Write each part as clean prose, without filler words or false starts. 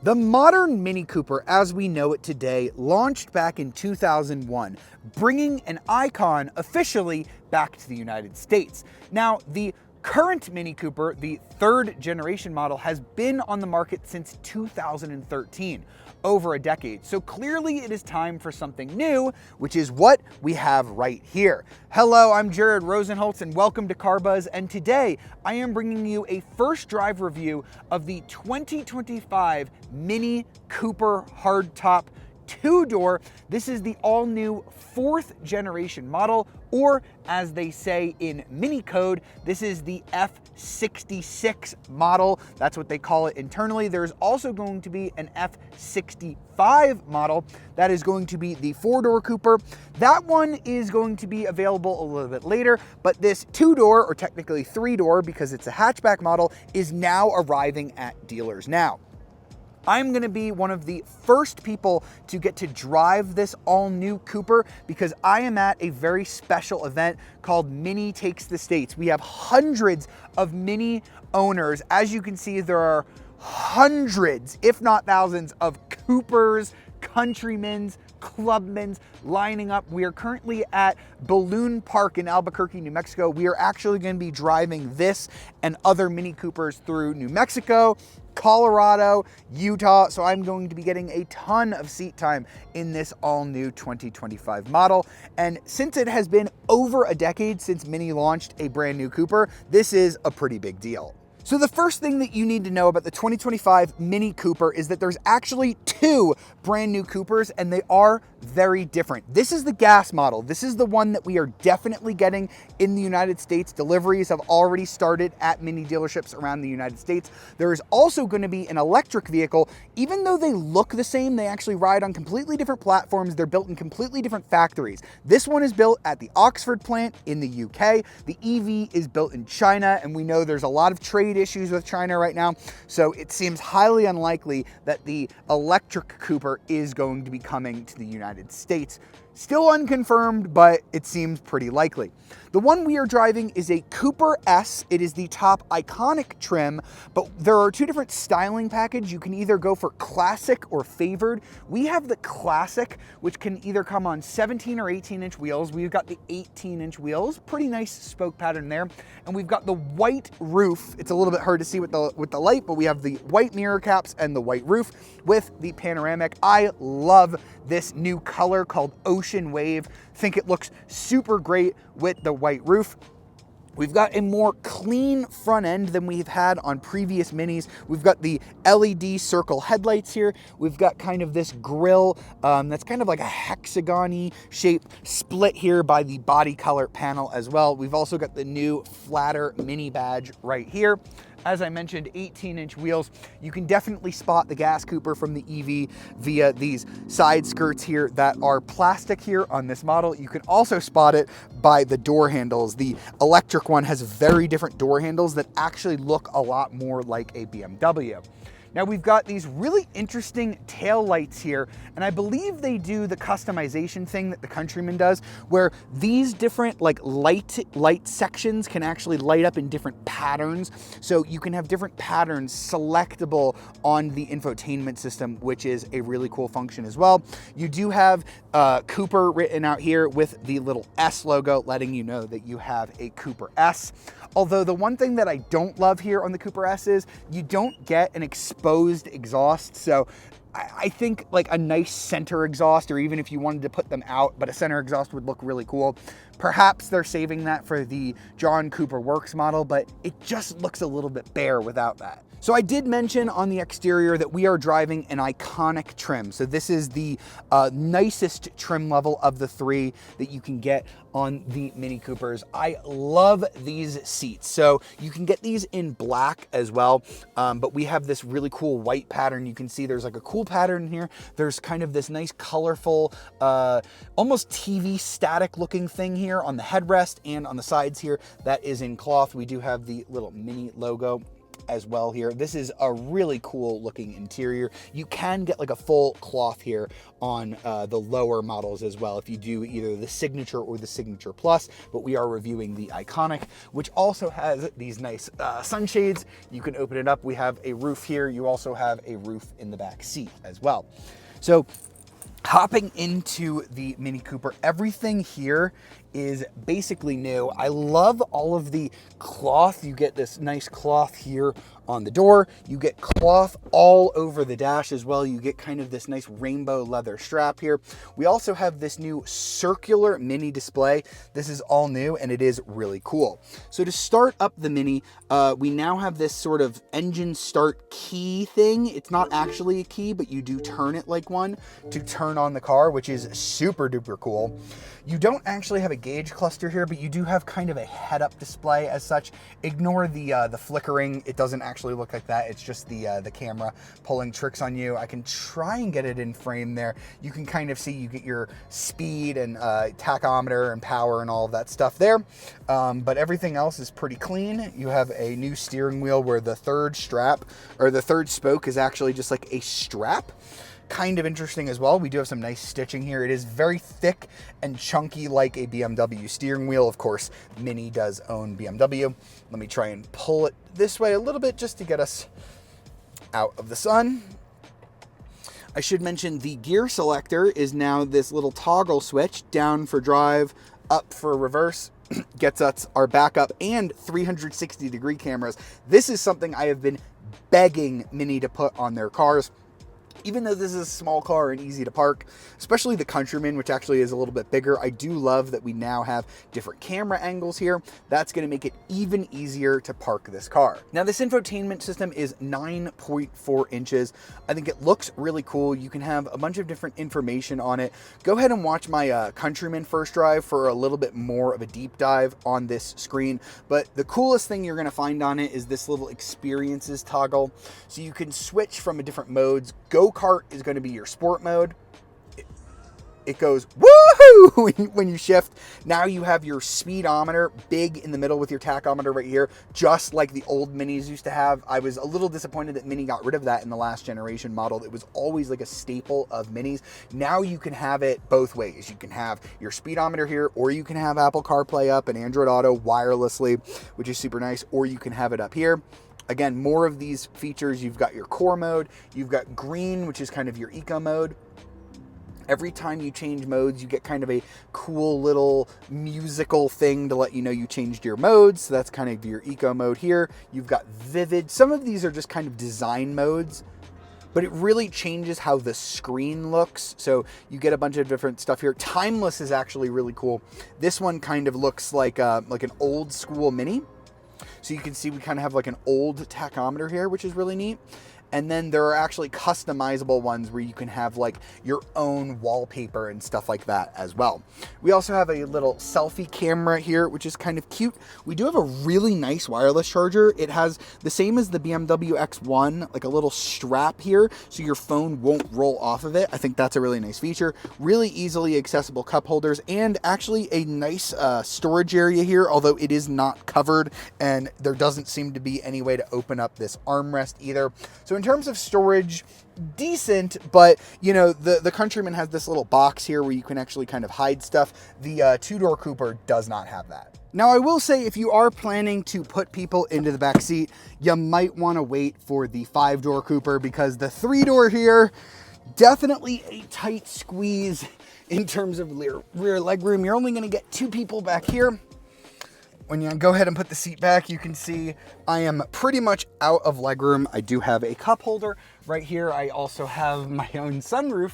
The modern Mini Cooper as we know it today launched back in 2001, bringing an icon officially back to the United States. Now, the current Mini Cooper, the third generation model, has been on the market since 2013, over a decade. So clearly it is time for something new, which is what we have right here. Hello, I'm Jared Rosenholtz and welcome to Car Buzz, and today I am bringing you a first drive review of the 2025 Mini Cooper hardtop two-door. This is the all-new fourth generation model, or as they say in Mini code, this is the F66 model. That's what they call it internally. There's also going to be an F65 model that is going to be the four-door Cooper. That one is going to be available a little bit later, but this two-door, or technically three-door because it's a hatchback model, is now arriving at dealers now. I'm gonna be one of the first people to get to drive this all-new Cooper because I am at a very special event called Mini Takes the States. We have hundreds of Mini owners. As you can see, there are hundreds, if not thousands, of Coopers, Countrymans, Clubmans lining up. We are currently at Balloon Park in Albuquerque, New Mexico. We are actually going to be driving this and other Mini Coopers through New Mexico, Colorado, Utah, so I'm going to be getting a ton of seat time in this all-new 2025 model. And since it has been over a decade since Mini launched a brand new Cooper, this is a pretty big deal. So the first thing that you need to know about the 2025 Mini Cooper is that there's actually two brand new Coopers, and they are very different. This is the gas model. This is the one that we are definitely getting in the United States. Deliveries have already started at Mini dealerships around the United States. There is also going to be an electric vehicle. Even though they look the same, they actually ride on completely different platforms. They're built in completely different factories. This one is built at the Oxford plant in the UK. The EV is built in China, and we know there's a lot of trade issues with China right now, so it seems highly unlikely that the electric Cooper is going to be coming to the United States. Still unconfirmed, but it seems pretty likely. The one we are driving is a Cooper S. It is the top iconic trim, but there are two different styling packages. You can either go for classic or favored. We have the classic, which can either come on 17 or 18-inch wheels. We've got the 18-inch wheels, pretty nice spoke pattern there. And we've got the white roof. It's a little bit hard to see with the light, but we have the white mirror caps and the white roof with the panoramic. I love this new color called Ocean Wave. Think it looks super great with the white roof. We've got a more clean front end than we've had on previous Minis. We've got the LED circle headlights here. We've got kind of this grille that's kind of like a hexagon-y shape, split here by the body color panel as well. We've also got the new flatter Mini badge right here. As I mentioned, 18-inch wheels. You can definitely spot the gas Cooper from the EV via these side skirts here that are plastic here on this model. You can also spot it by the door handles. The electric one has very different door handles that actually look a lot more like a BMW. Now we've got these really interesting tail lights here, and I believe they do the customization thing that the Countryman does, where these different like light sections can actually light up in different patterns. So you can have different patterns selectable on the infotainment system, which is a really cool function as well. You do have Cooper written out here with the little S logo, letting you know that you have a Cooper S. Although the one thing that I don't love here on the Cooper S is you don't get an exposed exhaust. So I think like a nice center exhaust, or even if you wanted to put them out, but a center exhaust would look really cool. Perhaps they're saving that for the John Cooper Works model, but it just looks a little bit bare without that. So I did mention on the exterior that we are driving an iconic trim. So this is the nicest trim level of the three that you can get on the Mini Coopers. I love these seats. So you can get these in black as well, but we have this really cool white pattern. You can see there's like a cool pattern here. There's kind of this nice colorful, almost TV static looking thing here on the headrest and on the sides here that is in cloth. We do have the little Mini logo as well here. This is a really cool looking interior. You can get like a full cloth here on the lower models as well if you do either the Signature or the Signature Plus, but we are reviewing the Iconic, which also has these nice sunshades. You can open it up. We have a roof here. You also have a roof in the back seat as well. So hopping into the Mini Cooper, everything here is basically new. I love all of the cloth. You get this nice cloth here on the door. You get cloth all over the dash as well. You get kind of this nice rainbow leather strap here. We also have this new circular Mini display. This is all new and it is really cool. So to start up the Mini, we now have this sort of engine start key thing. It's not actually a key, but you do turn it like one to turn on the car, which is super duper cool. You don't actually have a gauge cluster here, but you do have kind of a head-up display as such. Ignore the flickering. It doesn't actually look like that. It's just the camera pulling tricks on you. I can try and get it in frame there. You can kind of see, you get your speed and tachometer and power and all of that stuff there. But everything else is pretty clean. You have a new steering wheel where the third strap, or the third spoke, is actually just like a strap. Kind of interesting as well. We do have some nice stitching here. It is very thick and chunky like a BMW steering wheel. Of course, Mini does own BMW. Let me try and pull it this way a little bit just to get us out of the sun. I should mention the gear selector is now this little toggle switch, down for drive, up for reverse. Gets us our backup and 360-degree cameras. This is something I have been begging Mini to put on their cars. Even though this is a small car and easy to park, especially the Countryman, which actually is a little bit bigger, I do love that we now have different camera angles here. That's going to make it even easier to park this car. Now, this infotainment system is 9.4 inches. I think it looks really cool. You can have a bunch of different information on it. Go ahead and watch my Countryman first drive for a little bit more of a deep dive on this screen. But the coolest thing you're going to find on it is this little experiences toggle. So you can switch from different modes. Go-kart is going to be your sport mode. It goes woohoo when you shift. Now you have your speedometer big in the middle with your tachometer right here, just like the old Minis used to have. I was a little disappointed that Mini got rid of that in the last generation model. It was always like a staple of Minis. Now you can have it both ways. You can have your speedometer here, or you can have Apple CarPlay up and Android Auto wirelessly, which is super nice, or you can have it up here. Again, more of these features. You've got your core mode. You've got green, which is kind of your eco mode. Every time you change modes, you get kind of a cool little musical thing to let you know you changed your modes. So that's kind of your eco mode here. You've got vivid. Some of these are just kind of design modes, but it really changes how the screen looks. So you get a bunch of different stuff here. Timeless is actually really cool. This one kind of looks like an old school Mini. So you can see we kind of have like an old tachometer here, which is really neat. And then there are actually customizable ones where you can have like your own wallpaper and stuff like that as well. We also have a little selfie camera here, which is kind of cute. We do have a really nice wireless charger. It has the same as the BMW X1, like a little strap here, so your phone won't roll off of it. I think that's a really nice feature. Really easily accessible cup holders, and actually a nice storage area here, although it is not covered and there doesn't seem to be any way to open up this armrest either. So in terms of storage, decent, but you know, the Countryman has this little box here where you can actually kind of hide stuff. The two-door Cooper does not have that. Now, I will say, if you are planning to put people into the back seat, you might want to wait for the 5-door Cooper, because the 3-door here, definitely a tight squeeze in terms of rear legroom. You're only going to get 2 people back here. When you go ahead and put the seat back, you can see I am pretty much out of legroom. I do have a cup holder right here. I also have my own sunroof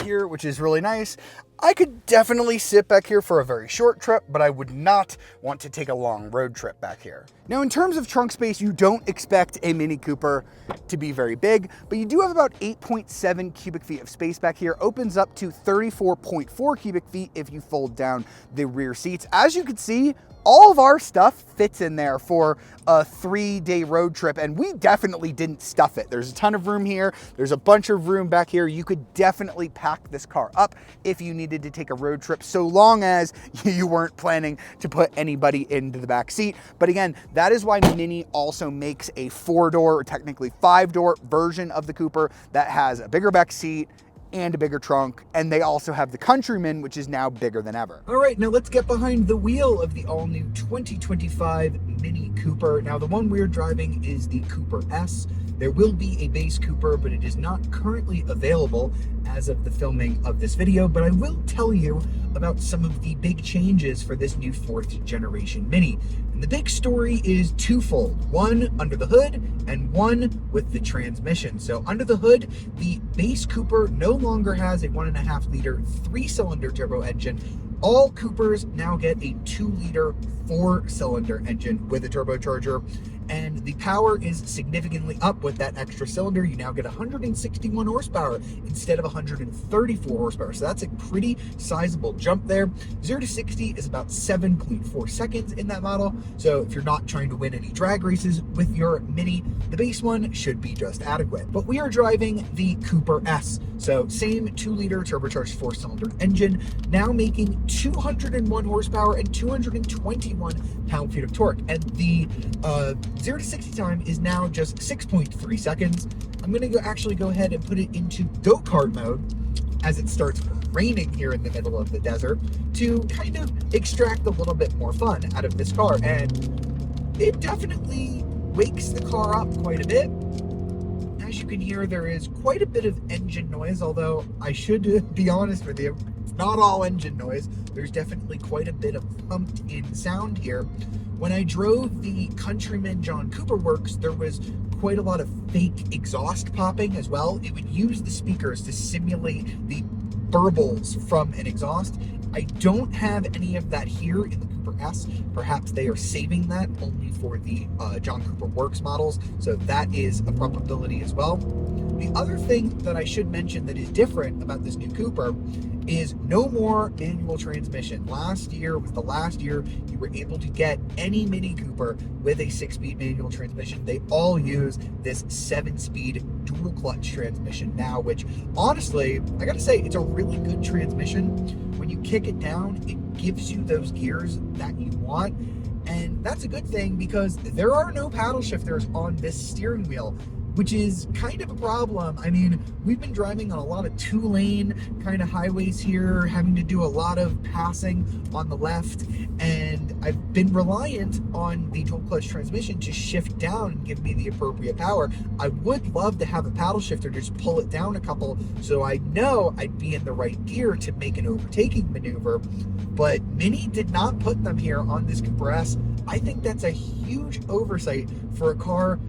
here, which is really nice. I could definitely sit back here for a very short trip, but I would not want to take a long road trip back here. Now, in terms of trunk space, you don't expect a Mini Cooper to be very big, but you do have about 8.7 cubic feet of space back here. Opens up to 34.4 cubic feet if you fold down the rear seats. As you can see, all of our stuff fits in there for a 3-day road trip, and we definitely didn't stuff it. There's a ton of room here. There's a bunch of room back here. You could definitely pack this car up if you needed to take a road trip, so long as you weren't planning to put anybody into the back seat. But again, that is why Mini also makes a 4-door, or technically 5-door version of the Cooper that has a bigger back seat and a bigger trunk, and they also have the Countryman, which is now bigger than ever. All right, now let's get behind the wheel of the all-new 2025 Mini Cooper. Now, the one we're driving is the Cooper S. There will be a base Cooper, but it is not currently available as of the filming of this video, but I will tell you about some of the big changes for this new 4th generation Mini. And the big story is twofold, one under the hood and one with the transmission. So under the hood, the base Cooper no longer has a 1.5 liter 3-cylinder turbo engine. All Coopers now get a 2-liter 4-cylinder engine with a turbocharger, and the power is significantly up with that extra cylinder. You now get 161 horsepower instead of 134 horsepower. So that's a pretty sizable jump there. 0 to 60 is about 7.4 seconds in that model. So if you're not trying to win any drag races with your Mini, the base one should be just adequate. But we are driving the Cooper S. So same 2-liter turbocharged 4-cylinder engine, now making 201 horsepower and 221 pound-feet of torque. And the 0 to 60 time is now just 6.3 seconds. I'm going to actually go ahead and put it into go-kart mode as it starts raining here in the middle of the desert to kind of extract a little bit more fun out of this car. And it definitely wakes the car up quite a bit. As you can hear, there is quite a bit of engine noise, although I should be honest with you, it's not all engine noise. There's definitely quite a bit of pumped-in sound here. When I drove the Countryman John Cooper Works, there was quite a lot of fake exhaust popping as well. It would use the speakers to simulate the burbles from an exhaust. I don't have any of that here in the Cooper S. Perhaps they are saving that only for the John Cooper Works models, so that is a probability as well. The other thing that I should mention that is different about this new Cooper is no more manual transmission. Last year was the last year you were able to get any Mini Cooper with a 6-speed manual transmission. They all use this 7-speed dual clutch transmission now, which honestly, I gotta say, it's a really good transmission. When you kick it down, it gives you those gears that you want. And that's a good thing because there are no paddle shifters on this steering wheel, which is kind of a problem. I mean, we've been driving on a lot of 2-lane kind of highways here, having to do a lot of passing on the left, and I've been reliant on the dual clutch transmission to shift down and give me the appropriate power. I would love to have a paddle shifter to just pull it down a couple so I know I'd be in the right gear to make an overtaking maneuver, but Mini did not put them here on this Cooper S. I think that's a huge oversight for a car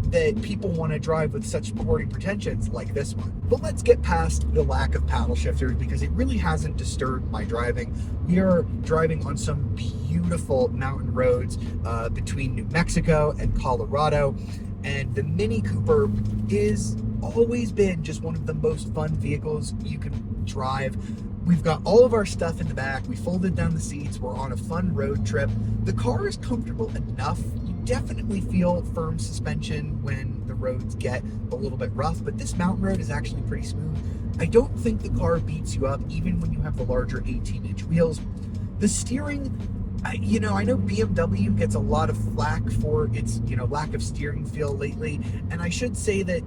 that people want to drive with such sporting pretensions like this one. But let's get past the lack of paddle shifters because it really hasn't disturbed my driving. We are driving on some beautiful mountain roads between New Mexico and Colorado, and the Mini Cooper is always been just one of the most fun vehicles you can drive. We've got all of our stuff in the back. We folded down the seats. We're on a fun road trip. The car is comfortable enough. Definitely feel firm suspension when the roads get a little bit rough, but this mountain road is actually pretty smooth. I don't think the car beats you up even when you have the larger 18-inch wheels. The steering, I know BMW gets a lot of flack for its lack of steering feel lately, and I should say that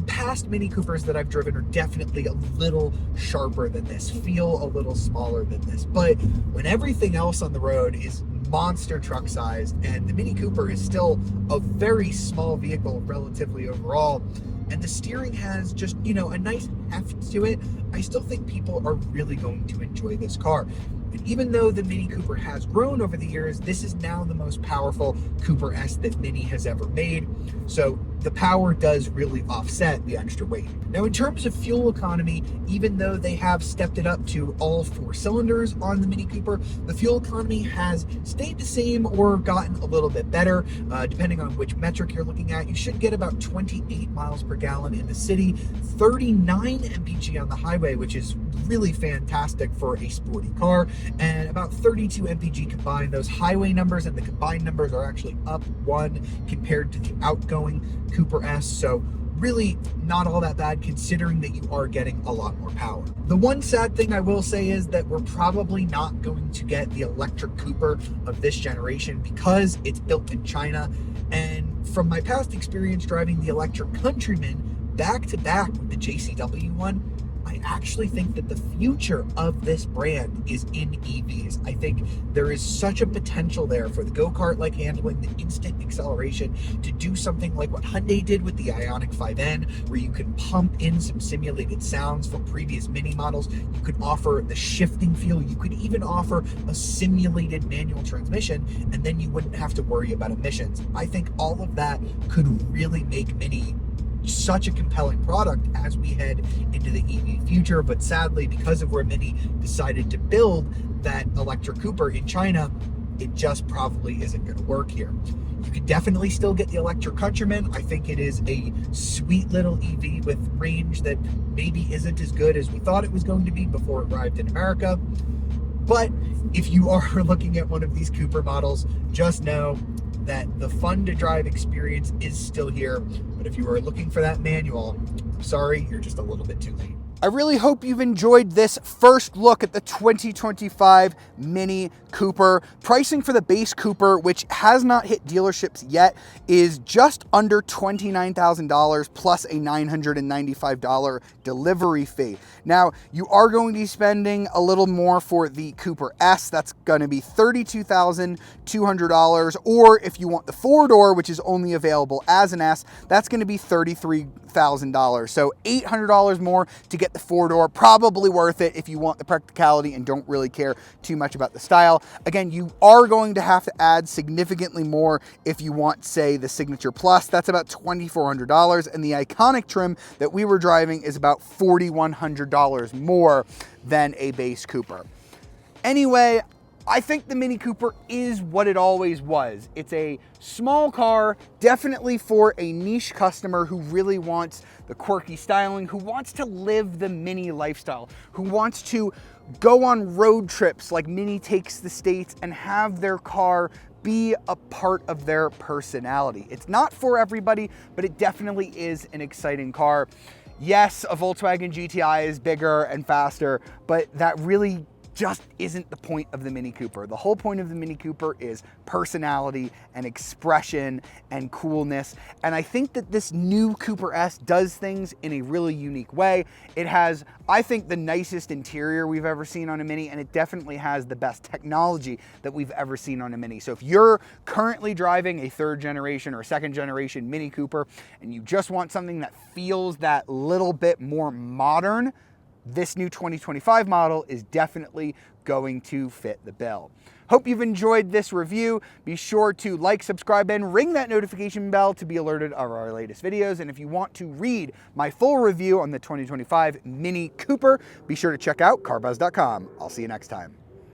past Mini Coopers that I've driven are definitely a little sharper than this, feel a little smaller than this, but when everything else on the road is monster truck size and the Mini Cooper is still a very small vehicle relatively overall, and the steering has just a nice heft to it, I still think people are really going to enjoy this car. And even though the Mini Cooper has grown over the years, this is now the most powerful Cooper S that Mini has ever made. So the power does really offset the extra weight. Now, in terms of fuel economy, even though they have stepped it up to all 4 cylinders on the Mini Cooper, the fuel economy has stayed the same or gotten a little bit better, depending on which metric you're looking at. You should get about 28 miles per gallon in the city, 39 mpg on the highway, which is really fantastic for a sporty car, and about 32 mpg combined. Those highway numbers and the combined numbers are actually up 1 compared to the outgoing Cooper S, so really not all that bad considering that you are getting a lot more power. The one sad thing I will say is that we're probably not going to get the electric Cooper of this generation because it's built in China, and from my past experience driving the electric Countryman back to back with the JCW one, I actually think that the future of this brand is in EVs. I think there is such a potential there for the go-kart-like handling, the instant acceleration, to do something like what Hyundai did with the Ioniq 5N, where you can pump in some simulated sounds from previous Mini models. You could offer the shifting feel. You could even offer a simulated manual transmission, and then you wouldn't have to worry about emissions. I think all of that could really make Mini such a compelling product as we head into the EV future, but sadly, because of where Mini decided to build that electric Cooper in China, it just probably isn't going to work here. You can definitely still get the electric Countryman. I think it is a sweet little EV with range that maybe isn't as good as we thought it was going to be before it arrived in America. But if you are looking at one of these Cooper models, just know that the fun to drive experience is still here. But if you are looking for that manual, I'm sorry, you're just a little bit too late. I really hope you've enjoyed this first look at the 2025 Mini Cooper. Pricing for the base Cooper, which has not hit dealerships yet, is just under $29,000 plus a $995 delivery fee. Now, you are going to be spending a little more for the Cooper S. That's going to be $32,200, or if you want the 4-door, which is only available as an S, that's going to be $33,000. So $800 more to get the 4-door, probably worth it if you want the practicality and don't really care too much about the style. Again, you are going to have to add significantly more if you want, say, the Signature Plus. That's about $2,400, and the Iconic trim that we were driving is about $4,100 more than a base Cooper. Anyway, I think the Mini Cooper is what it always was. It's a small car, definitely for a niche customer who really wants the quirky styling, who wants to live the Mini lifestyle, who wants to go on road trips like Mini takes the States and have their car be a part of their personality. It's not for everybody, but it definitely is an exciting car. Yes, a Volkswagen GTI is bigger and faster, but that really just isn't the point of the Mini Cooper. The whole point of the Mini Cooper is personality and expression and coolness. And I think that this new Cooper S does things in a really unique way. It has, I think, the nicest interior we've ever seen on a Mini, and it definitely has the best technology that we've ever seen on a Mini. So if you're currently driving a 3rd generation or 2nd generation Mini Cooper and you just want something that feels that little bit more modern, this new 2025 model is definitely going to fit the bill. Hope you've enjoyed this review. Be sure to like, subscribe, and ring that notification bell to be alerted of our latest videos. And if you want to read my full review on the 2025 Mini Cooper, be sure to check out carbuzz.com. I'll see you next time.